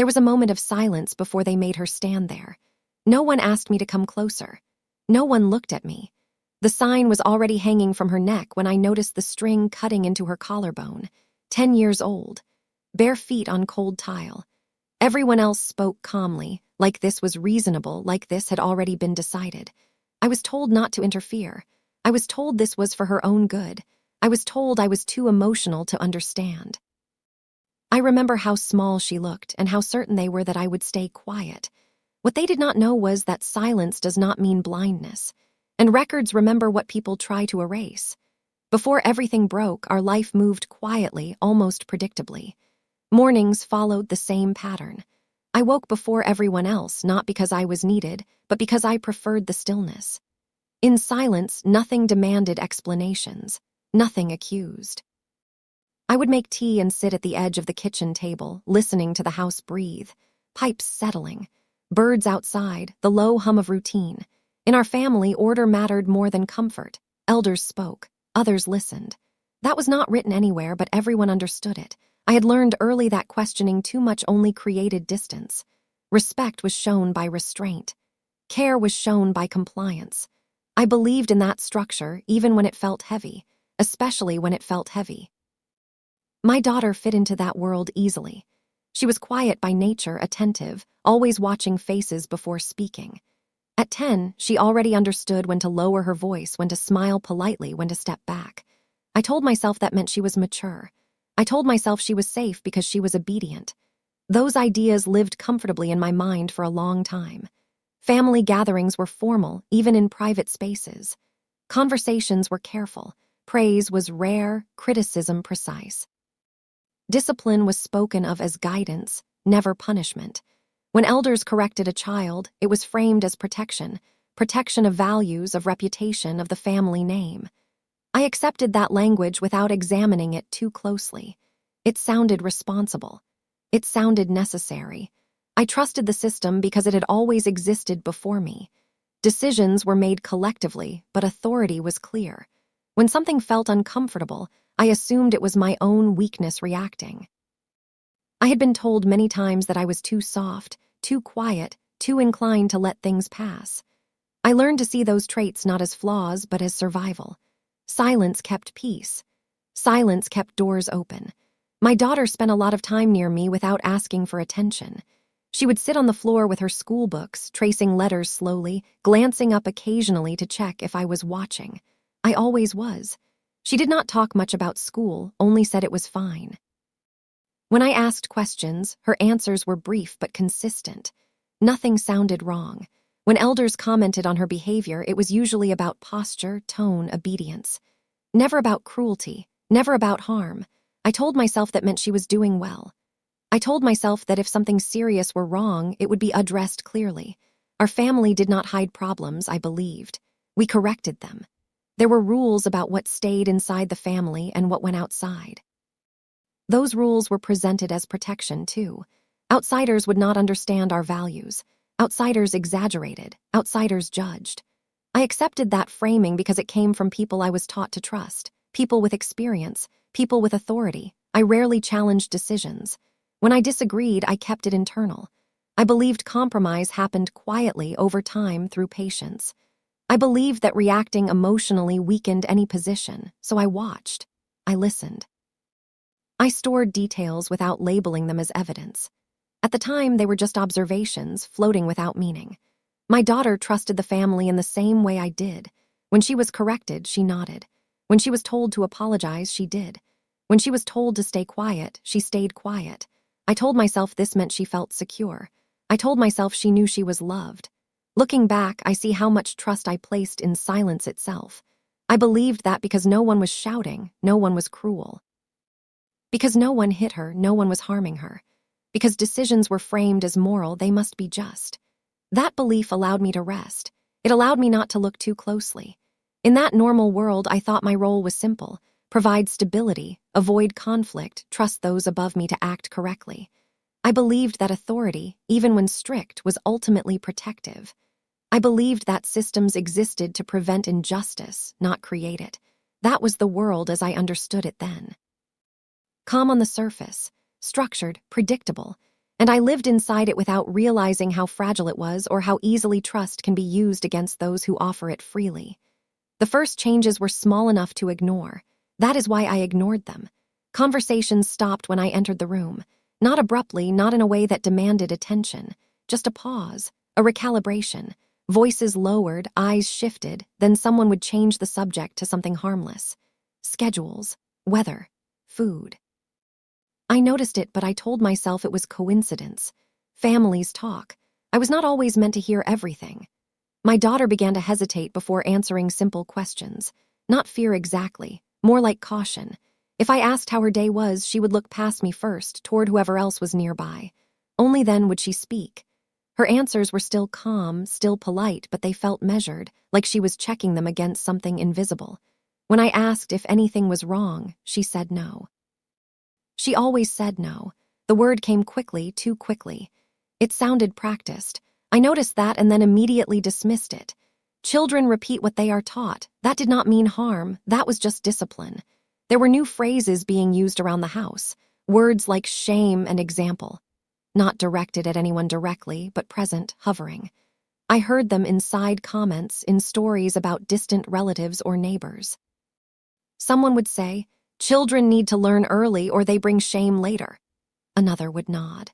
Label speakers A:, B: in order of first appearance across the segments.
A: There was a moment of silence before they made her stand there. No one asked me to come closer. No one looked at me. The sign was already hanging from her neck when I noticed the string cutting into her collarbone. 10 years old. Bare feet on cold tile. Everyone else spoke calmly, like this was reasonable, like this had already been decided. I was told not to interfere. I was told this was for her own good. I was told I was too emotional to understand. I remember how small she looked and how certain they were that I would stay quiet. What they did not know was that silence does not mean blindness, and records remember what people try to erase. Before everything broke, our life moved quietly, almost predictably. Mornings followed the same pattern. I woke before everyone else, not because I was needed, but because I preferred the stillness. In silence, nothing demanded explanations, nothing accused. I would make tea and sit at the edge of the kitchen table, listening to the house breathe, pipes settling, birds outside, the low hum of routine. In our family, order mattered more than comfort. Elders spoke, others listened. That was not written anywhere, but everyone understood it. I had learned early that questioning too much only created distance. Respect was shown by restraint. Care was shown by compliance. I believed in that structure even when it felt heavy, especially when it felt heavy. My daughter fit into that world easily. She was quiet by nature, attentive, always watching faces before speaking. At 10, she already understood when to lower her voice, when to smile politely, when to step back. I told myself that meant she was mature. I told myself she was safe because she was obedient. Those ideas lived comfortably in my mind for a long time. Family gatherings were formal, even in private spaces. Conversations were careful. Praise was rare, criticism precise. Discipline was spoken of as guidance, never punishment. When elders corrected a child, it was framed as protection of values, of reputation, of the family name. I accepted that language without examining it too closely. It sounded responsible. It sounded necessary. I trusted the system because it had always existed before me. Decisions were made collectively, but authority was clear. When something felt uncomfortable, I assumed it was my own weakness reacting. I had been told many times that I was too soft, too quiet, too inclined to let things pass. I learned to see those traits not as flaws, but as survival. Silence kept peace. Silence kept doors open. My daughter spent a lot of time near me without asking for attention. She would sit on the floor with her school books, tracing letters slowly, glancing up occasionally to check if I was watching. I always was. She did not talk much about school, only said it was fine. When I asked questions, her answers were brief but consistent. Nothing sounded wrong. When elders commented on her behavior, it was usually about posture, tone, obedience. Never about cruelty, never about harm. I told myself that meant she was doing well. I told myself that if something serious were wrong, it would be addressed clearly. Our family did not hide problems, I believed. We corrected them. There were rules about what stayed inside the family and what went outside. Those rules were presented as protection, too. Outsiders would not understand our values. Outsiders exaggerated. Outsiders judged. I accepted that framing because it came from people I was taught to trust, people with experience, people with authority. I rarely challenged decisions. When I disagreed, I kept it internal. I believed compromise happened quietly over time through patience. I believed that reacting emotionally weakened any position, so I watched. I listened. I stored details without labeling them as evidence. At the time, they were just observations, floating without meaning. My daughter trusted the family in the same way I did. When she was corrected, she nodded. When she was told to apologize, she did. When she was told to stay quiet, she stayed quiet. I told myself this meant she felt secure. I told myself she knew she was loved. Looking back, I see how much trust I placed in silence itself. I believed that because no one was shouting, no one was cruel. Because no one hit her, no one was harming her. Because decisions were framed as moral, they must be just. That belief allowed me to rest. It allowed me not to look too closely. In that normal world, I thought my role was simple: provide stability, avoid conflict, trust those above me to act correctly. I believed that authority, even when strict, was ultimately protective. I believed that systems existed to prevent injustice, not create it. That was the world as I understood it then. Calm on the surface, structured, predictable, and I lived inside it without realizing how fragile it was or how easily trust can be used against those who offer it freely. The first changes were small enough to ignore. That is why I ignored them. Conversations stopped when I entered the room. Not abruptly, not in a way that demanded attention. Just a pause, a recalibration. Voices lowered, eyes shifted, then someone would change the subject to something harmless. Schedules, weather, food. I noticed it, but I told myself it was coincidence. Families talk. I was not always meant to hear everything. My daughter began to hesitate before answering simple questions. Not fear exactly, more like caution. If I asked how her day was, she would look past me first, toward whoever else was nearby. Only then would she speak. Her answers were still calm, still polite, but they felt measured, like she was checking them against something invisible. When I asked if anything was wrong, she said no. She always said no. The word came quickly, too quickly. It sounded practiced. I noticed that and then immediately dismissed it. Children repeat what they are taught. That did not mean harm. That was just discipline. There were new phrases being used around the house. Words like shame and example. Not directed at anyone directly, but present, hovering. I heard them in side comments, in stories about distant relatives or neighbors. Someone would say, "Children need to learn early or they bring shame later." Another would nod.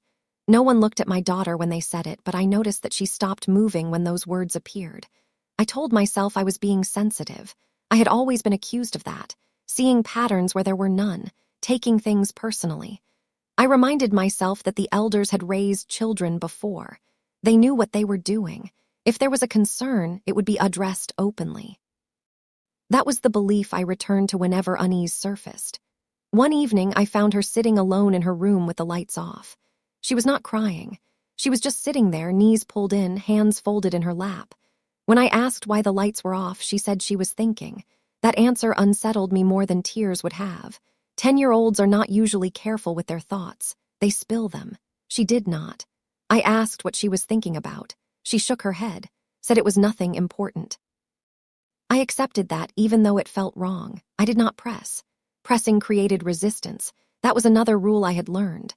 A: No one looked at my daughter when they said it, but I noticed that she stopped moving when those words appeared. I told myself I was being sensitive. I had always been accused of that, seeing patterns where there were none, taking things personally. I reminded myself that the elders had raised children before. They knew what they were doing. If there was a concern, it would be addressed openly. That was the belief I returned to whenever unease surfaced. One evening, I found her sitting alone in her room with the lights off. She was not crying. She was just sitting there, knees pulled in, hands folded in her lap. When I asked why the lights were off, she said she was thinking. That answer unsettled me more than tears would have. 10-year-olds are not usually careful with their thoughts. They spill them. She did not. I asked what she was thinking about. She shook her head, said it was nothing important. I accepted that even though it felt wrong. I did not press. Pressing created resistance. That was another rule I had learned.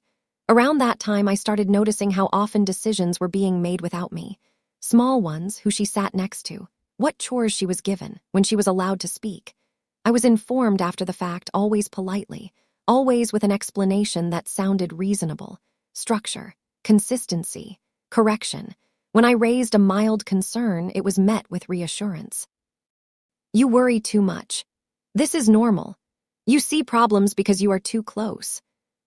A: Around that time, I started noticing how often decisions were being made without me. Small ones, who she sat next to, what chores she was given, when she was allowed to speak. I was informed after the fact, always politely, always with an explanation that sounded reasonable. Structure, consistency, correction. When I raised a mild concern, it was met with reassurance. You worry too much. This is normal. You see problems because you are too close.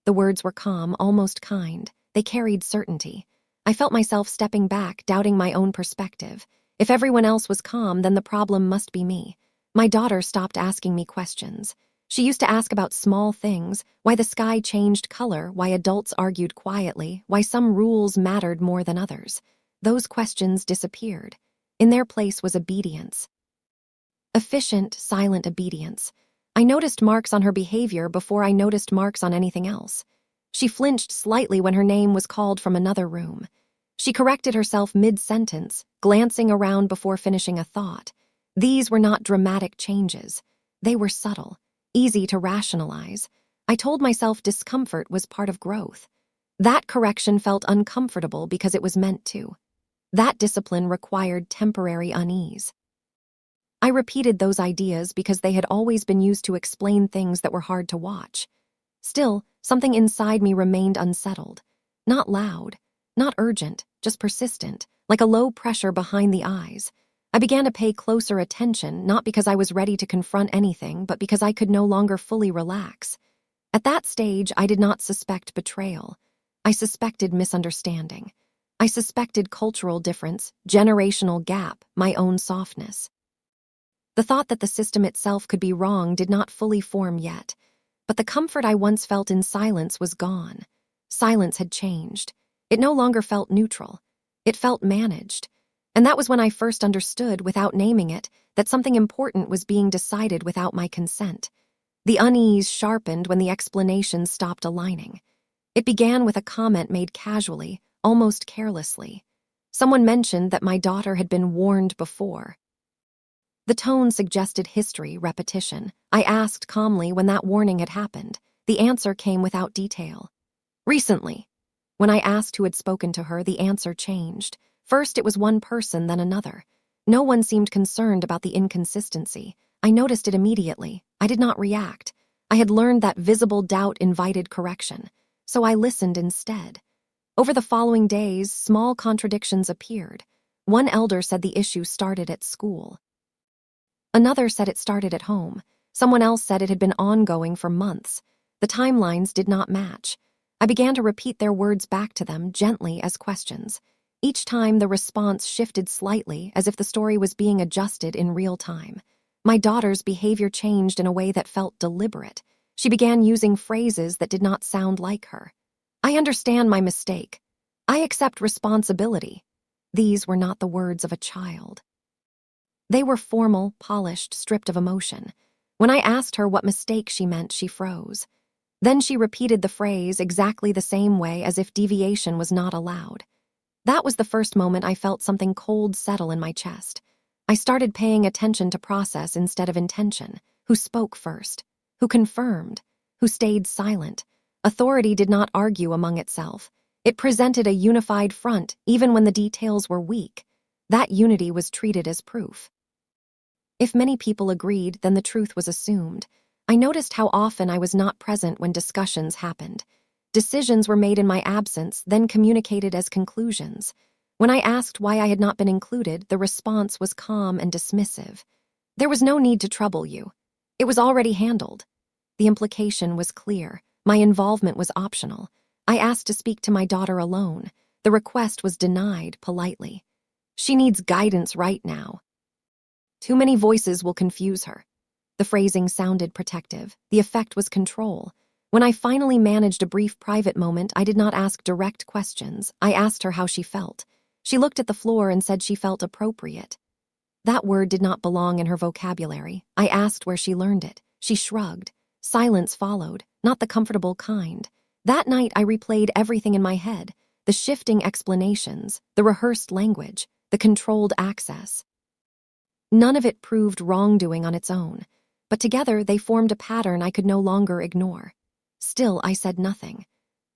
A: The words were calm, almost kind. They carried certainty. I felt myself stepping back, doubting my own perspective. If everyone else was calm, then the problem must be me. My daughter stopped asking me questions. She used to ask about small things, why the sky changed color, why adults argued quietly, why some rules mattered more than others. Those questions disappeared. In their place was obedience. Efficient, silent obedience. I noticed marks on her behavior before I noticed marks on anything else. She flinched slightly when her name was called from another room. She corrected herself mid-sentence, glancing around before finishing a thought. These were not dramatic changes. They were subtle, easy to rationalize. I told myself discomfort was part of growth. That correction felt uncomfortable because it was meant to. That discipline required temporary unease. I repeated those ideas because they had always been used to explain things that were hard to watch. Still, something inside me remained unsettled. Not loud, not urgent, just persistent, like a low pressure behind the eyes. I began to pay closer attention, not because I was ready to confront anything, but because I could no longer fully relax. At that stage, I did not suspect betrayal. I suspected misunderstanding. I suspected cultural difference, generational gap, my own softness. The thought that the system itself could be wrong did not fully form yet, but the comfort I once felt in silence was gone. Silence had changed. It no longer felt neutral. It felt managed. And that was when I first understood, without naming it, that something important was being decided without my consent. The unease sharpened when the explanations stopped aligning. It began with a comment made casually, almost carelessly. Someone mentioned that my daughter had been warned before. The tone suggested history, repetition. I asked calmly when that warning had happened. The answer came without detail. Recently. When I asked who had spoken to her, the answer changed. First, it was one person, then another. No one seemed concerned about the inconsistency. I noticed it immediately. I did not react. I had learned that visible doubt invited correction, so I listened instead. Over the following days, small contradictions appeared. One elder said the issue started at school. Another said it started at home. Someone else said it had been ongoing for months. The timelines did not match. I began to repeat their words back to them gently as questions. Each time the response shifted slightly, as if the story was being adjusted in real time. My daughter's behavior changed in a way that felt deliberate. She began using phrases that did not sound like her. "I understand my mistake. I accept responsibility." These were not the words of a child. They were formal, polished, stripped of emotion. When I asked her what mistake she meant, she froze. Then she repeated the phrase exactly the same way, as if deviation was not allowed. That was the first moment I felt something cold settle in my chest. I started paying attention to process instead of intention. Who spoke first? Who confirmed? Who stayed silent? Authority did not argue among itself. It presented a unified front, even when the details were weak. That unity was treated as proof. If many people agreed, then the truth was assumed. I noticed how often I was not present when discussions happened. Decisions were made in my absence, then communicated as conclusions. When I asked why I had not been included, the response was calm and dismissive. "There was no need to trouble you. It was already handled." The implication was clear. My involvement was optional. I asked to speak to my daughter alone. The request was denied politely. "She needs guidance right now. Too many voices will confuse her." The phrasing sounded protective. The effect was control. When I finally managed a brief private moment, I did not ask direct questions. I asked her how she felt. She looked at the floor and said she felt appropriate. That word did not belong in her vocabulary. I asked where she learned it. She shrugged. Silence followed, not the comfortable kind. That night, I replayed everything in my head: the shifting explanations, the rehearsed language, the controlled access. None of it proved wrongdoing on its own, but together they formed a pattern I could no longer ignore. Still, I said nothing.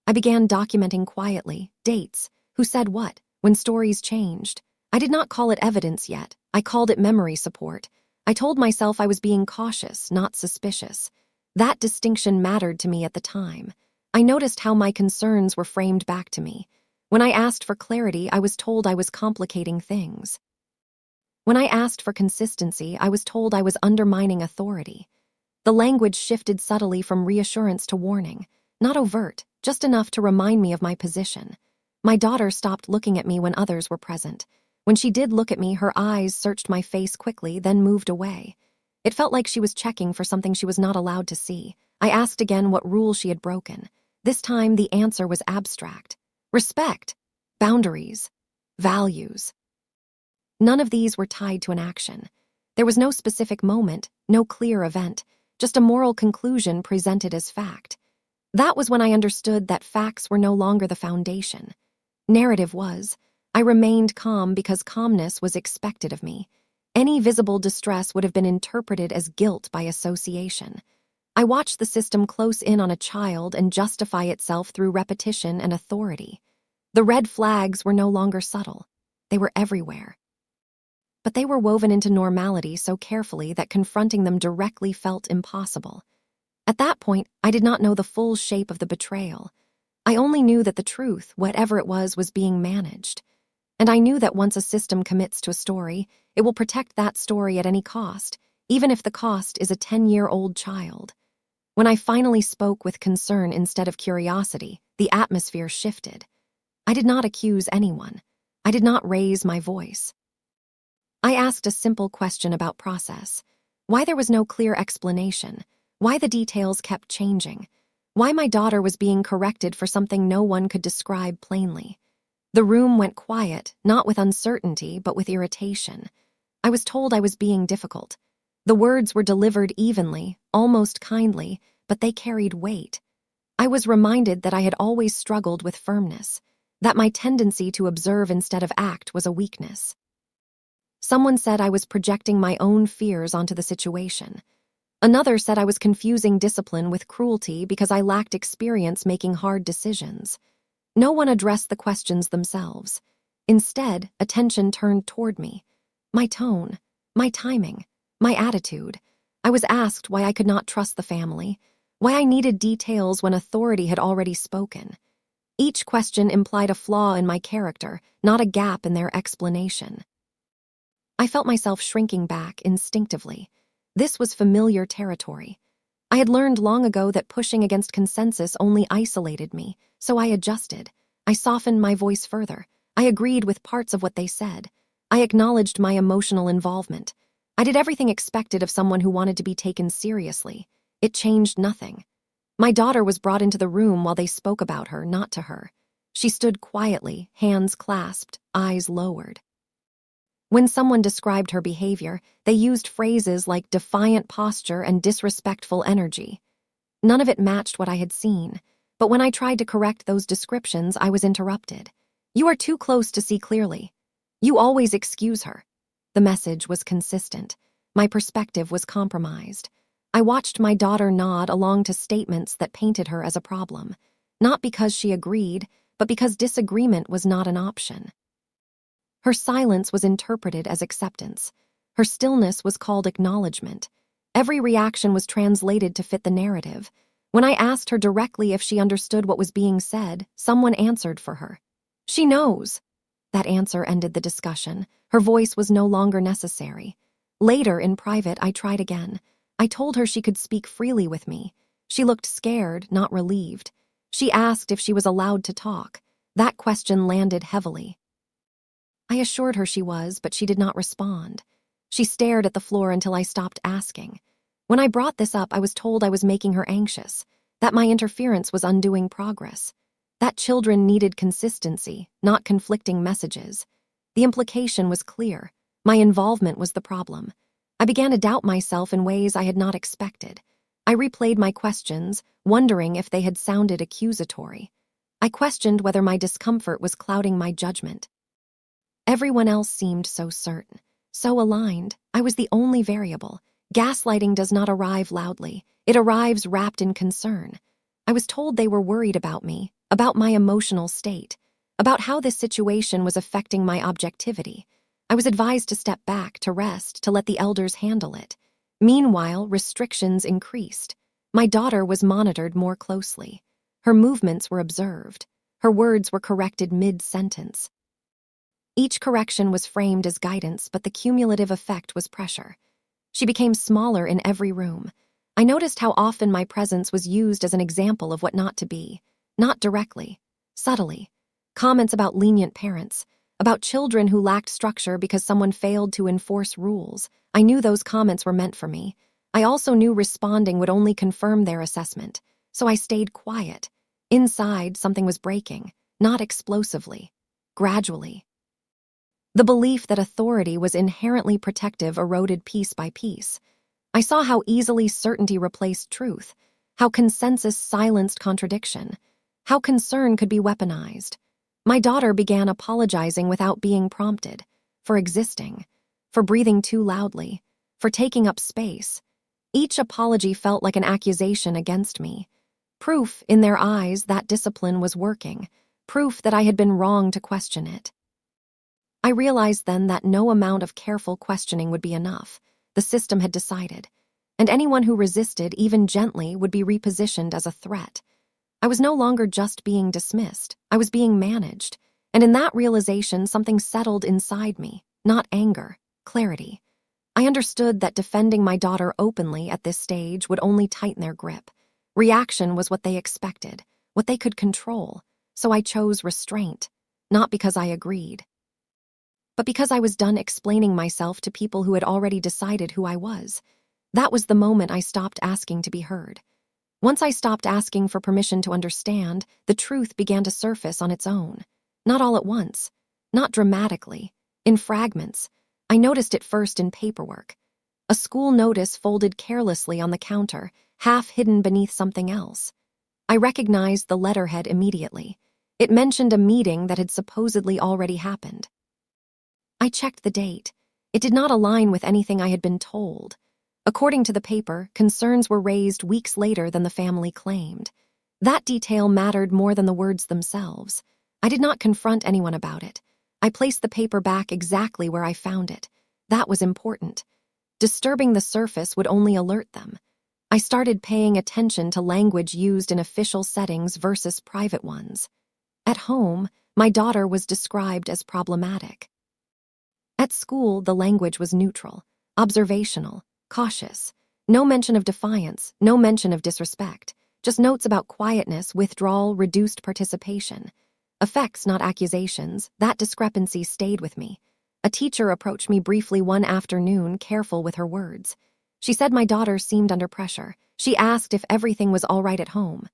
A: I began documenting quietly, dates, who said what, when stories changed. I did not call it evidence yet. I called it memory support. I told myself I was being cautious, not suspicious. That distinction mattered to me at the time. I noticed how my concerns were framed back to me. When I asked for clarity, I was told I was complicating things. When I asked for consistency, I was told I was undermining authority. The language shifted subtly from reassurance to warning, not overt, just enough to remind me of my position. My daughter stopped looking at me when others were present. When she did look at me, her eyes searched my face quickly, then moved away. It felt like she was checking for something she was not allowed to see. I asked again what rule she had broken. This time, the answer was abstract. Respect, boundaries, values. None of these were tied to an action. There was no specific moment, no clear event, just a moral conclusion presented as fact. That was when I understood that facts were no longer the foundation. Narrative was. I remained calm because calmness was expected of me. Any visible distress would have been interpreted as guilt by association. I watched the system close in on a child and justify itself through repetition and authority. The red flags were no longer subtle. They were everywhere. But they were woven into normality so carefully that confronting them directly felt impossible. At that point, I did not know the full shape of the betrayal. I only knew that the truth, whatever it was being managed. And I knew that once a system commits to a story, it will protect that story at any cost, even if the cost is a 10-year-old child. When I finally spoke with concern instead of curiosity, the atmosphere shifted. I did not accuse anyone. I did not raise my voice. I asked a simple question about process: why there was no clear explanation, why the details kept changing, why my daughter was being corrected for something no one could describe plainly. The room went quiet, not with uncertainty, but with irritation. I was told I was being difficult. The words were delivered evenly, almost kindly, but they carried weight. I was reminded that I had always struggled with firmness, that my tendency to observe instead of act was a weakness. Someone said I was projecting my own fears onto the situation. Another said I was confusing discipline with cruelty because I lacked experience making hard decisions. No one addressed the questions themselves. Instead, attention turned toward me. My tone, my timing, my attitude. I was asked why I could not trust the family, why I needed details when authority had already spoken. Each question implied a flaw in my character, not a gap in their explanation. I felt myself shrinking back instinctively. This was familiar territory. I had learned long ago that pushing against consensus only isolated me, so I adjusted. I softened my voice further. I agreed with parts of what they said. I acknowledged my emotional involvement. I did everything expected of someone who wanted to be taken seriously. It changed nothing. My daughter was brought into the room while they spoke about her, not to her. She stood quietly, hands clasped, eyes lowered. When someone described her behavior, they used phrases like defiant posture and disrespectful energy. None of it matched what I had seen, but when I tried to correct those descriptions, I was interrupted. "You are too close to see clearly. You always excuse her." The message was consistent. My perspective was compromised. I watched my daughter nod along to statements that painted her as a problem, not because she agreed, but because disagreement was not an option. Her silence was interpreted as acceptance. Her stillness was called acknowledgement. Every reaction was translated to fit the narrative. When I asked her directly if she understood what was being said, someone answered for her. "She knows." That answer ended the discussion. Her voice was no longer necessary. Later, in private, I tried again. I told her she could speak freely with me. She looked scared, not relieved. She asked if she was allowed to talk. That question landed heavily. I assured her she was, but she did not respond. She stared at the floor until I stopped asking. When I brought this up, I was told I was making her anxious, that my interference was undoing progress, that children needed consistency, not conflicting messages. The implication was clear. My involvement was the problem. I began to doubt myself in ways I had not expected. I replayed my questions, wondering if they had sounded accusatory. I questioned whether my discomfort was clouding my judgment. Everyone else seemed so certain, so aligned. I was the only variable. Gaslighting does not arrive loudly. It arrives wrapped in concern. I was told they were worried about me, about my emotional state, about how this situation was affecting my objectivity. I was advised to step back, to rest, to let the elders handle it. Meanwhile, restrictions increased. My daughter was monitored more closely. Her movements were observed. Her words were corrected mid-sentence. Each correction was framed as guidance, but the cumulative effect was pressure. She became smaller in every room. I noticed how often my presence was used as an example of what not to be. Not directly, subtly. Comments about lenient parents, about children who lacked structure because someone failed to enforce rules. I knew those comments were meant for me. I also knew responding would only confirm their assessment, so I stayed quiet. Inside, something was breaking, not explosively, gradually. The belief that authority was inherently protective eroded piece by piece. I saw how easily certainty replaced truth, how consensus silenced contradiction, how concern could be weaponized. My daughter began apologizing without being prompted, for existing, for breathing too loudly, for taking up space. Each apology felt like an accusation against me. Proof, in their eyes, that discipline was working. Proof that I had been wrong to question it. I realized then that no amount of careful questioning would be enough. The system had decided, and anyone who resisted, even gently, would be repositioned as a threat. I was no longer just being dismissed. I was being managed, and in that realization, something settled inside me, not anger, clarity. I understood that defending my daughter openly at this stage would only tighten their grip. Reaction was what they expected, what they could control, so I chose restraint, not because I agreed, but because I was done explaining myself to people who had already decided who I was. That was the moment I stopped asking to be heard. Once I stopped asking for permission to understand, the truth began to surface on its own. Not all at once, not dramatically, in fragments. I noticed it first in paperwork. A school notice folded carelessly on the counter, half hidden beneath something else. I recognized the letterhead immediately. It mentioned a meeting that had supposedly already happened. I checked the date. It did not align with anything I had been told. According to the paper, concerns were raised weeks later than the family claimed. That detail mattered more than the words themselves. I did not confront anyone about it. I placed the paper back exactly where I found it. That was important. Disturbing the surface would only alert them. I started paying attention to language used in official settings versus private ones. At home, my daughter was described as problematic. At school, the language was neutral, observational, cautious. No mention of defiance, no mention of disrespect. Just notes about quietness, withdrawal, reduced participation. Effects, not accusations. That discrepancy stayed with me. A teacher approached me briefly one afternoon, careful with her words. She said my daughter seemed under pressure. She asked if everything was all right at home.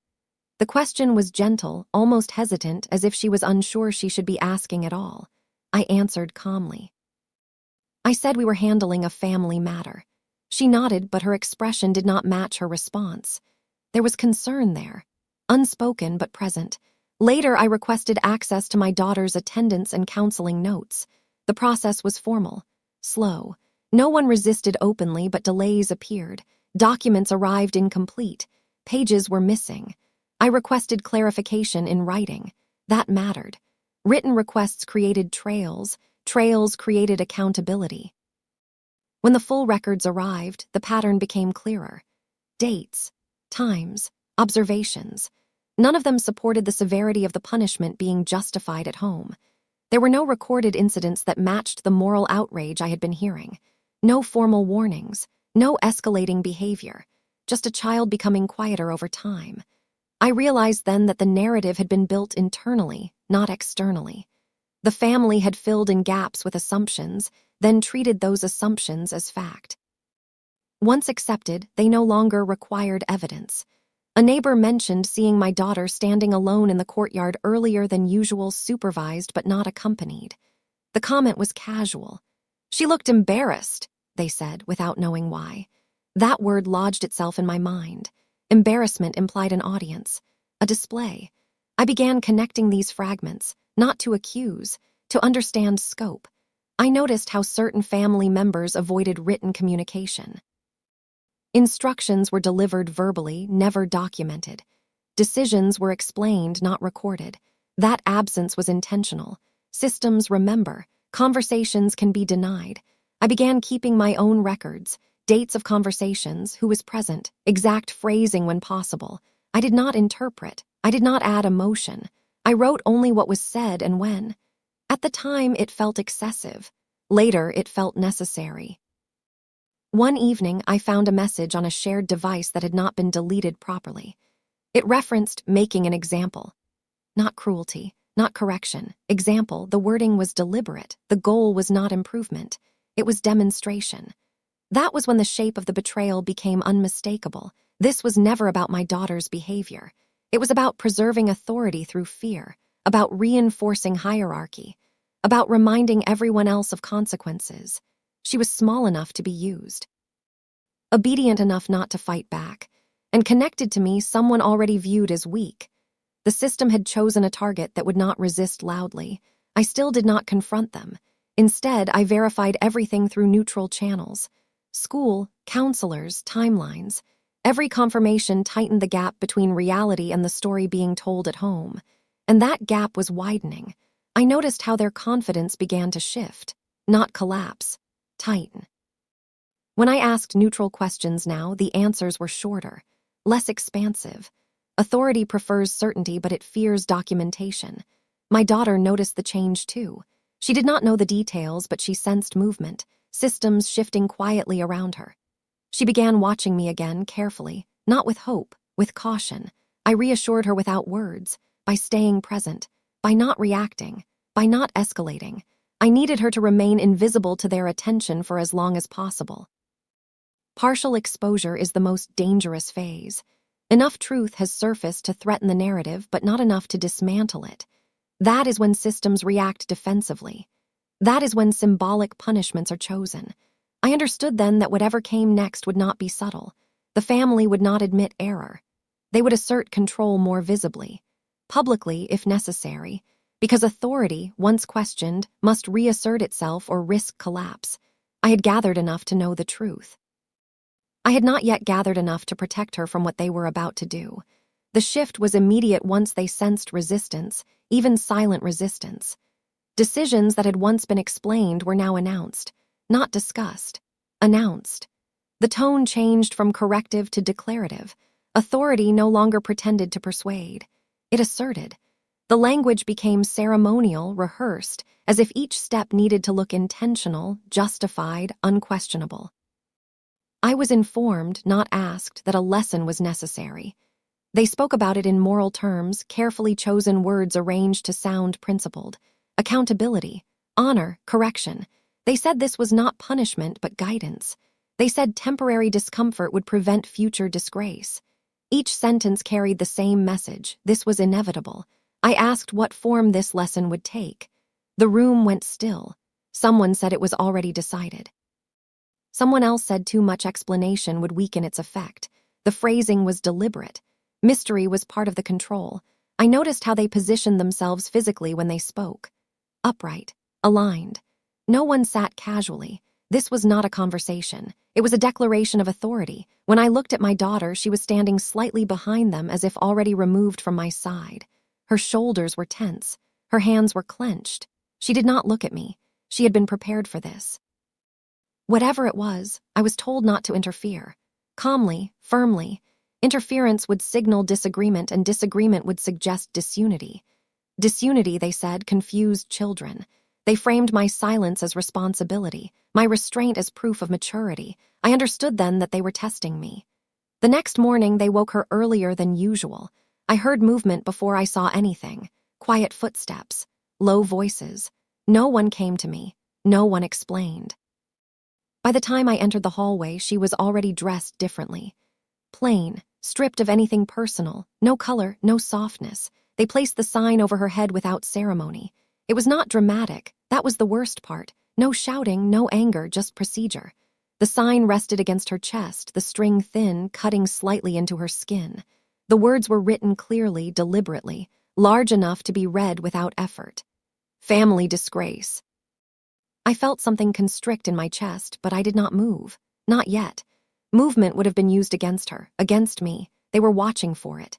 A: The question was gentle, almost hesitant, as if she was unsure she should be asking at all. I answered calmly. I said we were handling a family matter. She nodded, but her expression did not match her response. There was concern there, unspoken but present. Later, I requested access to my daughter's attendance and counseling notes. The process was formal, slow. No one resisted openly, but delays appeared. Documents arrived incomplete. Pages were missing. I requested clarification in writing. That mattered. Written requests created trails. Trails created accountability. When the full records arrived, the pattern became clearer. Dates, times, observations. None of them supported the severity of the punishment being justified at home. There were no recorded incidents that matched the moral outrage I had been hearing. No formal warnings, no escalating behavior, just a child becoming quieter over time. I realized then that the narrative had been built internally, not externally. The family had filled in gaps with assumptions, then treated those assumptions as fact. Once accepted, they no longer required evidence. A neighbor mentioned seeing my daughter standing alone in the courtyard earlier than usual, supervised but not accompanied. The comment was casual. She looked embarrassed, they said, without knowing why. That word lodged itself in my mind. Embarrassment implied an audience, a display. I began connecting these fragments, not to accuse, to understand scope. I noticed how certain family members avoided written communication. Instructions were delivered verbally, never documented. Decisions were explained, not recorded. That absence was intentional. Systems remember. Conversations can be denied. I began keeping my own records, dates of conversations, who was present, exact phrasing when possible. I did not interpret. I did not add emotion. I wrote only what was said and when. At the time, it felt excessive. Later, it felt necessary. One evening, I found a message on a shared device that had not been deleted properly. It referenced making an example. Not cruelty, not correction. Example, the wording was deliberate. The goal was not improvement. It was demonstration. That was when the shape of the betrayal became unmistakable. This was never about my daughter's behavior. It was about preserving authority through fear, about reinforcing hierarchy, about reminding everyone else of consequences. She was small enough to be used, obedient enough not to fight back, and connected to me, someone already viewed as weak. The system had chosen a target that would not resist loudly. I still did not confront them. Instead, I verified everything through neutral channels. School, counselors, timelines. Every confirmation tightened the gap between reality and the story being told at home. And that gap was widening. I noticed how their confidence began to shift, not collapse, tighten. When I asked neutral questions now, the answers were shorter, less expansive. Authority prefers certainty, but it fears documentation. My daughter noticed the change too. She did not know the details, but she sensed movement, systems shifting quietly around her. She began watching me again, carefully, not with hope, with caution. I reassured her without words, by staying present, by not reacting, by not escalating. I needed her to remain invisible to their attention for as long as possible. Partial exposure is the most dangerous phase. Enough truth has surfaced to threaten the narrative, but not enough to dismantle it. That is when systems react defensively. That is when symbolic punishments are chosen. I understood then that whatever came next would not be subtle. The family would not admit error. They would assert control more visibly, publicly if necessary, because authority, once questioned, must reassert itself or risk collapse. I had gathered enough to know the truth. I had not yet gathered enough to protect her from what they were about to do. The shift was immediate once they sensed resistance, even silent resistance. Decisions that had once been explained were now announced, not discussed. Announced. The tone changed from corrective to declarative. Authority no longer pretended to persuade. It asserted. The language became ceremonial, rehearsed, as if each step needed to look intentional, justified, unquestionable. I was informed, not asked, that a lesson was necessary. They spoke about it in moral terms, carefully chosen words arranged to sound principled. Accountability, honor, correction. They said this was not punishment but guidance. They said temporary discomfort would prevent future disgrace. Each sentence carried the same message. This was inevitable. I asked what form this lesson would take. The room went still. Someone said it was already decided. Someone else said too much explanation would weaken its effect. The phrasing was deliberate. Mystery was part of the control. I noticed how they positioned themselves physically when they spoke. Upright, aligned. No one sat casually. This was not a conversation. It was a declaration of authority. When I looked at my daughter, she was standing slightly behind them as if already removed from my side. Her shoulders were tense. Her hands were clenched. She did not look at me. She had been prepared for this. Whatever it was, I was told not to interfere. Calmly, firmly. Interference would signal disagreement, and disagreement would suggest disunity. Disunity, they said, confused children. They framed my silence as responsibility, my restraint as proof of maturity. I understood then that they were testing me. The next morning, they woke her earlier than usual. I heard movement before I saw anything. Quiet footsteps, low voices. No one came to me. No one explained. By the time I entered the hallway, she was already dressed differently. Plain, stripped of anything personal, no color, no softness. They placed the sign over her head without ceremony. It was not dramatic. That was the worst part. No shouting, no anger, just procedure. The sign rested against her chest, the string thin, cutting slightly into her skin. The words were written clearly, deliberately, large enough to be read without effort. Family disgrace. I felt something constrict in my chest, but I did not move. Not yet. Movement would have been used against her, against me. They were watching for it.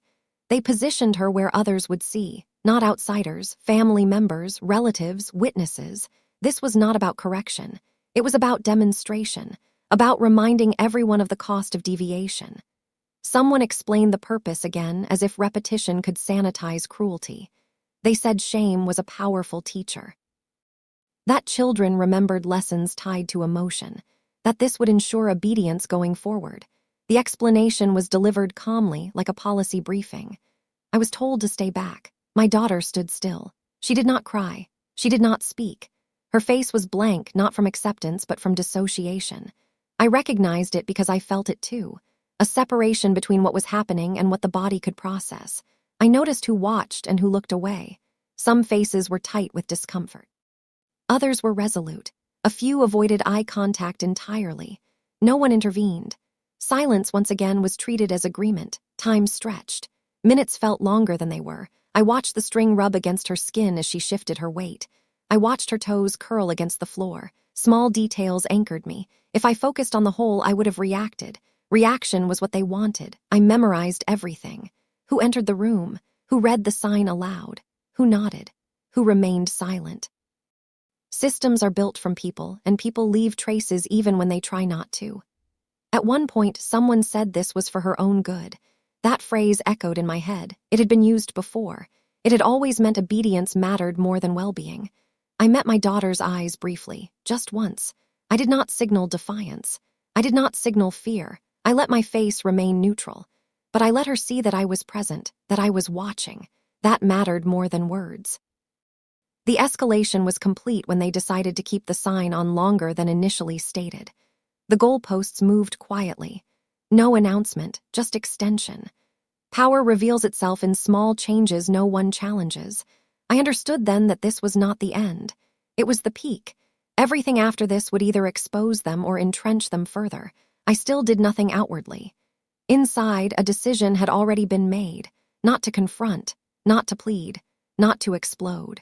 A: They positioned her where others would see, not outsiders, family members, relatives, witnesses. This was not about correction. It was about demonstration, about reminding everyone of the cost of deviation. Someone explained the purpose again, as if repetition could sanitize cruelty. They said shame was a powerful teacher. That children remembered lessons tied to emotion, that this would ensure obedience going forward. The explanation was delivered calmly, like a policy briefing. I was told to stay back. My daughter stood still. She did not cry. She did not speak. Her face was blank, not from acceptance, but from dissociation. I recognized it because I felt it too. A separation between what was happening and what the body could process. I noticed who watched and who looked away. Some faces were tight with discomfort. Others were resolute. A few avoided eye contact entirely. No one intervened. Silence once again was treated as agreement. Time stretched. Minutes felt longer than they were. I watched the string rub against her skin as she shifted her weight. I watched her toes curl against the floor. Small details anchored me. If I focused on the whole, I would have reacted. Reaction was what they wanted. I memorized everything. Who entered the room? Who read the sign aloud? Who nodded? Who remained silent? Systems are built from people, and people leave traces even when they try not to. At one point, someone said this was for her own good. That phrase echoed in my head. It had been used before. It had always meant obedience mattered more than well-being. I met my daughter's eyes briefly, just once. I did not signal defiance. I did not signal fear. I let my face remain neutral. But I let her see that I was present, that I was watching. That mattered more than words. The escalation was complete when they decided to keep the sign on longer than initially stated. The goalposts moved quietly. No announcement, just extension. Power reveals itself in small changes no one challenges. I understood then that this was not the end. It was the peak. Everything after this would either expose them or entrench them further. I still did nothing outwardly. Inside, a decision had already been made, not to confront, not to plead, not to explode.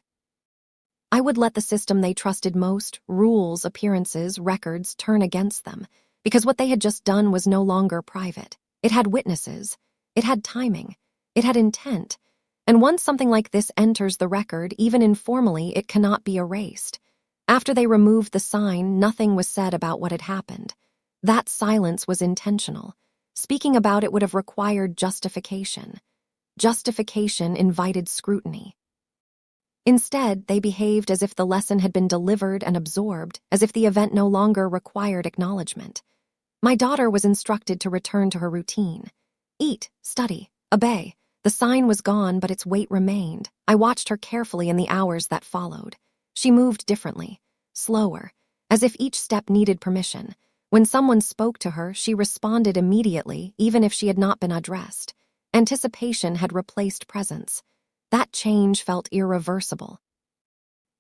A: I would let the system they trusted most, rules, appearances, records, turn against them, because what they had just done was no longer private. It had witnesses. It had timing. It had intent. And once something like this enters the record, even informally, it cannot be erased. After they removed the sign, nothing was said about what had happened. That silence was intentional. Speaking about it would have required justification. Justification invited scrutiny. Instead, they behaved as if the lesson had been delivered and absorbed, as if the event no longer required acknowledgement. My daughter was instructed to return to her routine. Eat, study, obey. The sign was gone, but its weight remained. I watched her carefully in the hours that followed. She moved differently, slower, as if each step needed permission. When someone spoke to her, she responded immediately, even if she had not been addressed. Anticipation had replaced presence. That change felt irreversible.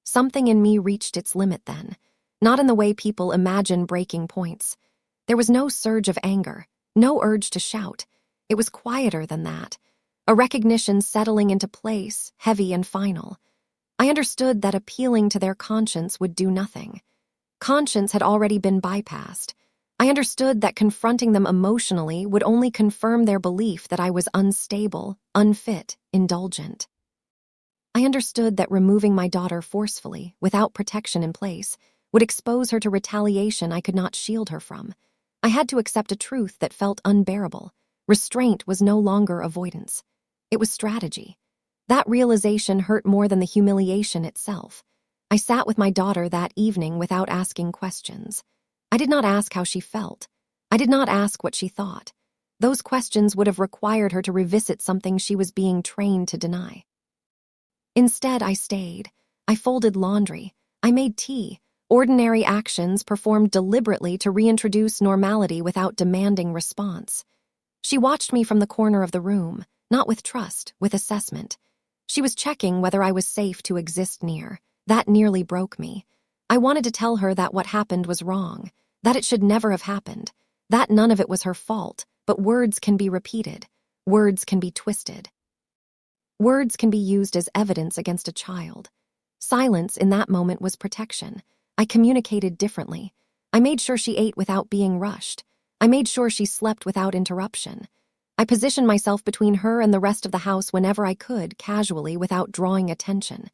A: Something in me reached its limit then, not in the way people imagine breaking points. There was no surge of anger, no urge to shout. It was quieter than that, a recognition settling into place, heavy and final. I understood that appealing to their conscience would do nothing. Conscience had already been bypassed. I understood that confronting them emotionally would only confirm their belief that I was unstable, unfit, indulgent. I understood that removing my daughter forcefully, without protection in place, would expose her to retaliation I could not shield her from. I had to accept a truth that felt unbearable. Restraint was no longer avoidance. It was strategy. That realization hurt more than the humiliation itself. I sat with my daughter that evening without asking questions. I did not ask how she felt. I did not ask what she thought. Those questions would have required her to revisit something she was being trained to deny. Instead, I stayed. I folded laundry. I made tea. Ordinary actions performed deliberately to reintroduce normality without demanding response. She watched me from the corner of the room, not with trust, with assessment. She was checking whether I was safe to exist near. That nearly broke me. I wanted to tell her that what happened was wrong, that it should never have happened, that none of it was her fault, but words can be repeated. Words can be twisted. Words can be used as evidence against a child. Silence in that moment was protection. I communicated differently. I made sure she ate without being rushed. I made sure she slept without interruption. I positioned myself between her and the rest of the house whenever I could, casually, without drawing attention.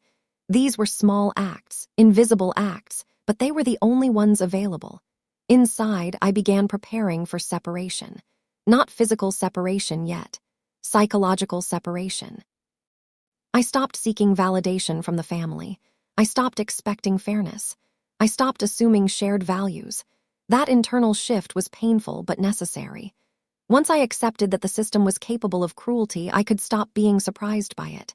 A: These were small acts, invisible acts, but they were the only ones available. Inside, I began preparing for separation. Not physical separation yet. Psychological separation. I stopped seeking validation from the family. I stopped expecting fairness. I stopped assuming shared values. That internal shift was painful but necessary. Once I accepted that the system was capable of cruelty, I could stop being surprised by it.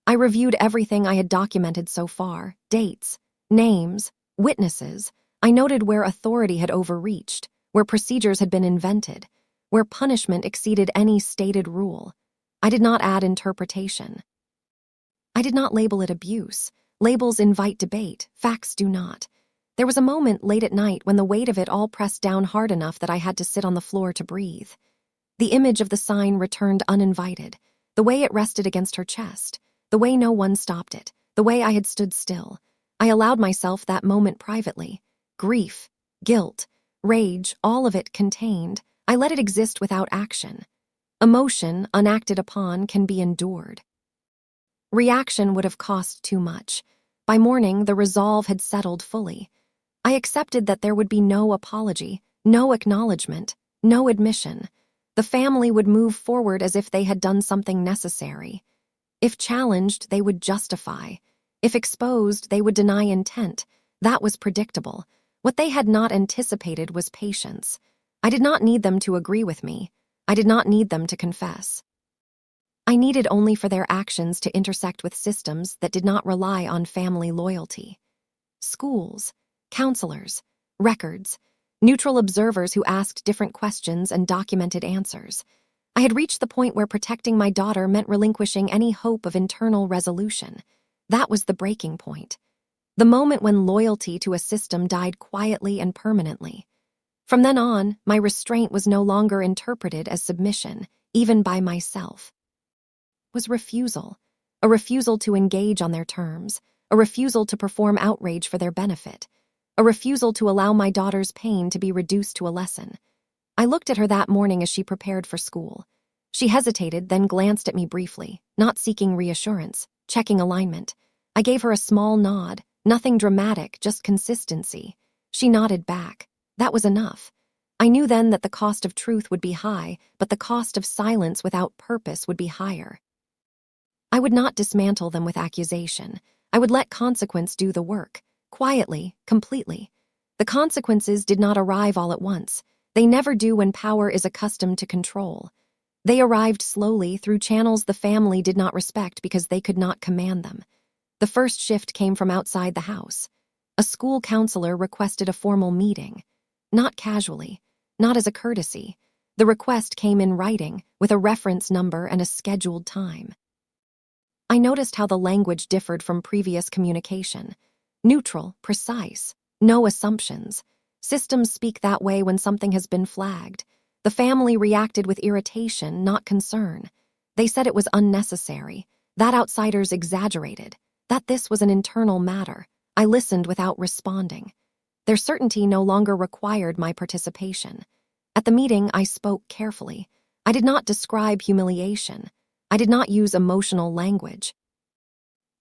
A: I reviewed everything I had documented so far: dates, names, witnesses. I noted where authority had overreached, where procedures had been invented, where punishment exceeded any stated rule. I did not add interpretation. I did not label it abuse. Labels invite debate, facts do not. There was a moment late at night when the weight of it all pressed down hard enough that I had to sit on the floor to breathe. The image of the sign returned uninvited, the way it rested against her chest, the way no one stopped it, the way I had stood still. I allowed myself that moment privately. Grief, guilt, rage, all of it contained. I let it exist without action. Emotion, unacted upon, can be endured. Reaction would have cost too much. By morning, the resolve had settled fully. I accepted that there would be no apology, no acknowledgement, no admission. The family would move forward as if they had done something necessary. If challenged, they would justify. If exposed, they would deny intent. That was predictable. What they had not anticipated was patience. I did not need them to agree with me. I did not need them to confess. I needed only for their actions to intersect with systems that did not rely on family loyalty. Schools, counselors, records, neutral observers who asked different questions and documented answers. I had reached the point where protecting my daughter meant relinquishing any hope of internal resolution. That was the breaking point. The moment when loyalty to a system died quietly and permanently. From then on, my restraint was no longer interpreted as submission, even by myself. Was refusal, a refusal to engage on their terms, a refusal to perform outrage for their benefit, a refusal to allow my daughter's pain to be reduced to a lesson. I looked at her that morning as she prepared for school. She hesitated, then glanced at me briefly, not seeking reassurance, checking alignment. I gave her a small nod, nothing dramatic, just consistency. She nodded back. That was enough. I knew then that the cost of truth would be high, but the cost of silence without purpose would be higher. I would not dismantle them with accusation. I would let consequence do the work, quietly, completely. The consequences did not arrive all at once. They never do when power is accustomed to control. They arrived slowly through channels the family did not respect because they could not command them. The first shift came from outside the house. A school counselor requested a formal meeting. Not casually, not as a courtesy. The request came in writing, with a reference number and a scheduled time. I noticed how the language differed from previous communication. Neutral, precise, no assumptions. Systems speak that way when something has been flagged. The family reacted with irritation, not concern. They said it was unnecessary, that outsiders exaggerated, that this was an internal matter. I listened without responding. Their certainty no longer required my participation. At the meeting, I spoke carefully. I did not describe humiliation. I did not use emotional language.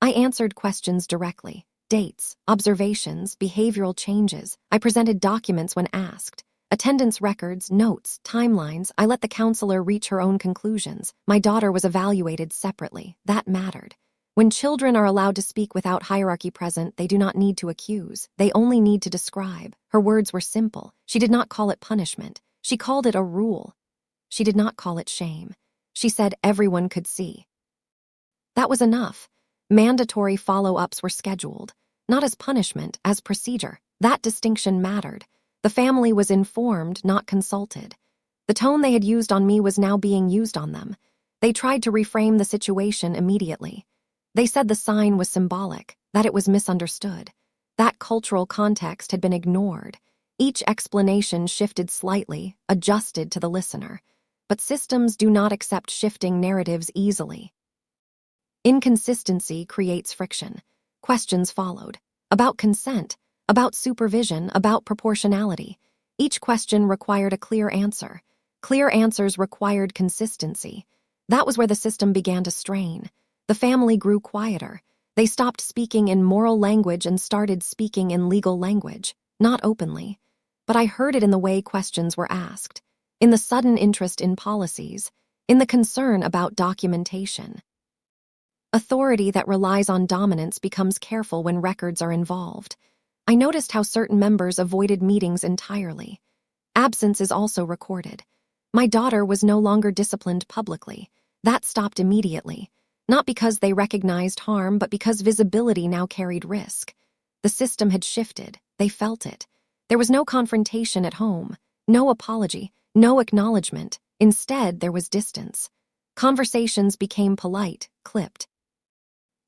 A: I answered questions directly. Dates, observations, behavioral changes. I presented documents when asked. Attendance records, notes, timelines. I let the counselor reach her own conclusions. My daughter was evaluated separately. That mattered. When children are allowed to speak without hierarchy present, they do not need to accuse. They only need to describe. Her words were simple. She did not call it punishment. She called it a rule. She did not call it shame. She said everyone could see. That was enough. Mandatory follow-ups were scheduled. Not as punishment, as procedure. That distinction mattered. The family was informed, not consulted. The tone they had used on me was now being used on them. They tried to reframe the situation immediately. They said the sign was symbolic, that it was misunderstood. That cultural context had been ignored. Each explanation shifted slightly, adjusted to the listener. But systems do not accept shifting narratives easily. Inconsistency creates friction. Questions followed. About consent, about supervision, about proportionality. Each question required a clear answer. Clear answers required consistency. That was where the system began to strain. The family grew quieter. They stopped speaking in moral language and started speaking in legal language, not openly. But I heard it in the way questions were asked, in the sudden interest in policies, in the concern about documentation. Authority that relies on dominance becomes careful when records are involved. I noticed how certain members avoided meetings entirely. Absence is also recorded. My daughter was no longer disciplined publicly. That stopped immediately. Not because they recognized harm, but because visibility now carried risk. The system had shifted. They felt it. There was no confrontation at home, no apology, no acknowledgement. Instead, there was distance. Conversations became polite, clipped.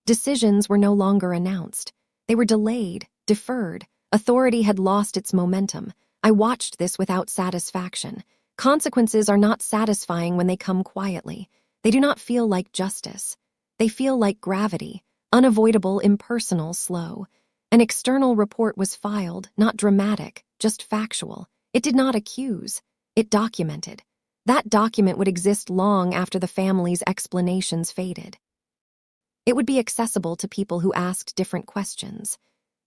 A: Decisions were no longer announced. They were delayed, deferred. Authority had lost its momentum. I watched this without satisfaction. Consequences are not satisfying when they come quietly. They do not feel like justice. They feel like gravity, unavoidable, impersonal, slow. An external report was filed, not dramatic, just factual. It did not accuse. It documented. That document would exist long after the family's explanations faded. It would be accessible to people who asked different questions,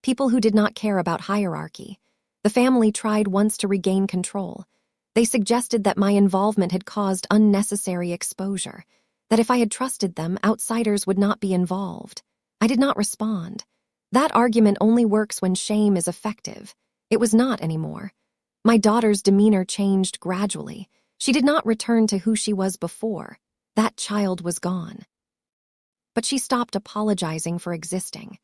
A: people who did not care about hierarchy. The family tried once to regain control. They suggested that my involvement had caused unnecessary exposure, that if I had trusted them, outsiders would not be involved. I did not respond. That argument only works when shame is effective. It was not anymore. My daughter's demeanor changed gradually. She did not return to who she was before. That child was gone. But she stopped apologizing for existing.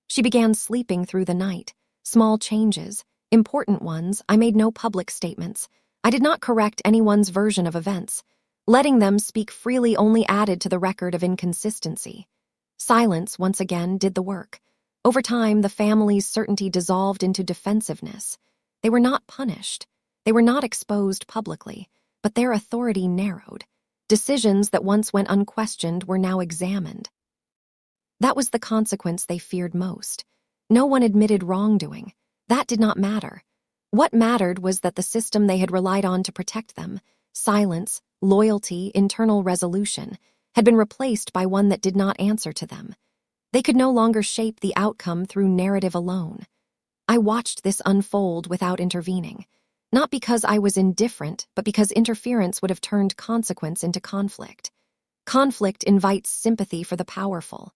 A: She began sleeping through the night. Small changes, important ones. I made no public statements. I did not correct anyone's version of events. Letting them speak freely only added to the record of inconsistency. Silence, once again, did the work. Over time, the family's certainty dissolved into defensiveness. They were not punished. They were not exposed publicly, but their authority narrowed. Decisions that once went unquestioned were now examined. That was the consequence they feared most. No one admitted wrongdoing. That did not matter. What mattered was that the system they had relied on to protect them silence, loyalty, internal resolution, had been replaced by one that did not answer to them. They could no longer shape the outcome through narrative alone. I watched this unfold without intervening, not because I was indifferent, but because interference would have turned consequence into conflict. Conflict invites sympathy for the powerful.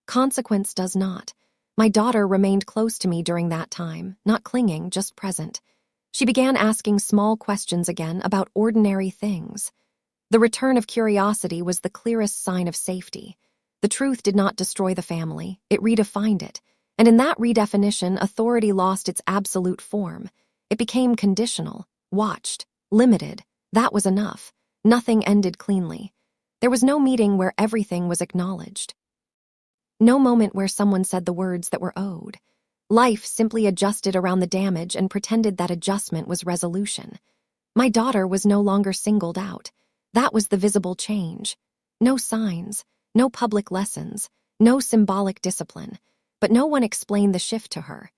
A: Consequence does not. My daughter remained close to me during that time, not clinging, just present. She began asking small questions again about ordinary things. The return of curiosity was the clearest sign of safety. The truth did not destroy the family, it redefined it. And in that redefinition, authority lost its absolute form. It became conditional, watched, limited. That was enough. Nothing ended cleanly. There was no meeting where everything was acknowledged. No moment where someone said the words that were owed. Life simply adjusted around the damage and pretended that adjustment was resolution. My daughter was no longer singled out. That was the visible change. No signs, no public lessons, no symbolic discipline. But no one explained the shift to her.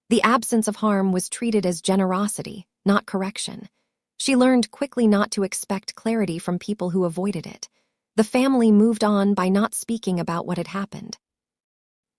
A: The absence of harm was treated as generosity, not correction. She learned quickly not to expect clarity from people who avoided it. The family moved on by not speaking about what had happened.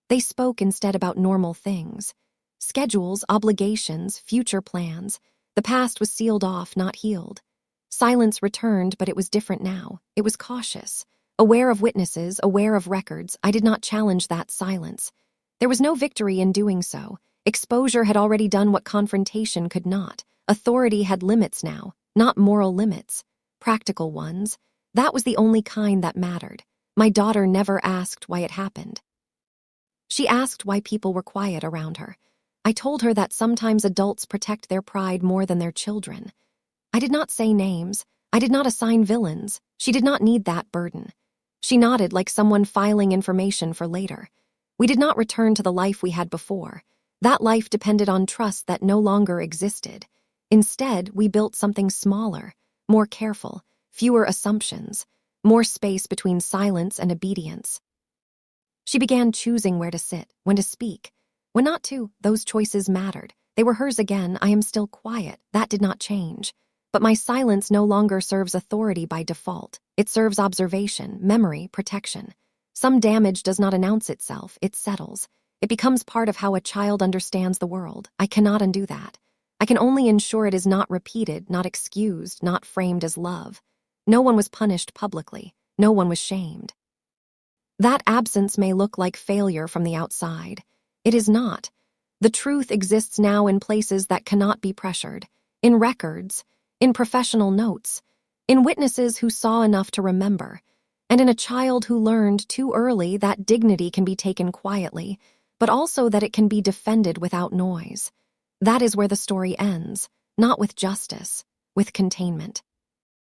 A: They spoke instead about normal things. Schedules, obligations, future plans. The past was sealed off, not healed. Silence returned, but it was different now. It was cautious. Aware of witnesses, aware of records, I did not challenge that silence. There was no victory in doing so. Exposure had already done what confrontation could not. Authority had limits now, not moral limits, practical ones. That was the only kind that mattered. My daughter never asked why it happened. She asked why people were quiet around her. I told her that sometimes adults protect their pride more than their children. I did not say names. I did not assign villains. She did not need that burden. She nodded like someone filing information for later. We did not return to the life we had before. That life depended on trust that no longer existed. Instead, we built something smaller, more careful, fewer assumptions, more space between silence and obedience. She began choosing where to sit, when to speak. When not to, those choices mattered. They were hers again. I am still quiet. That did not change. But my silence no longer serves authority by default. It serves observation, memory, protection. Some damage does not announce itself, it settles. It becomes part of how a child understands the world. I cannot undo that. I can only ensure it is not repeated, not excused, not framed as love. No one was punished publicly. No one was shamed. That absence may look like failure from the outside. It is not. The truth exists now in places that cannot be pressured, in records, in professional notes, in witnesses who saw enough to remember, and in a child who learned too early that dignity can be taken quietly, but also that it can be defended without noise. That is where the story ends, not with justice, with containment.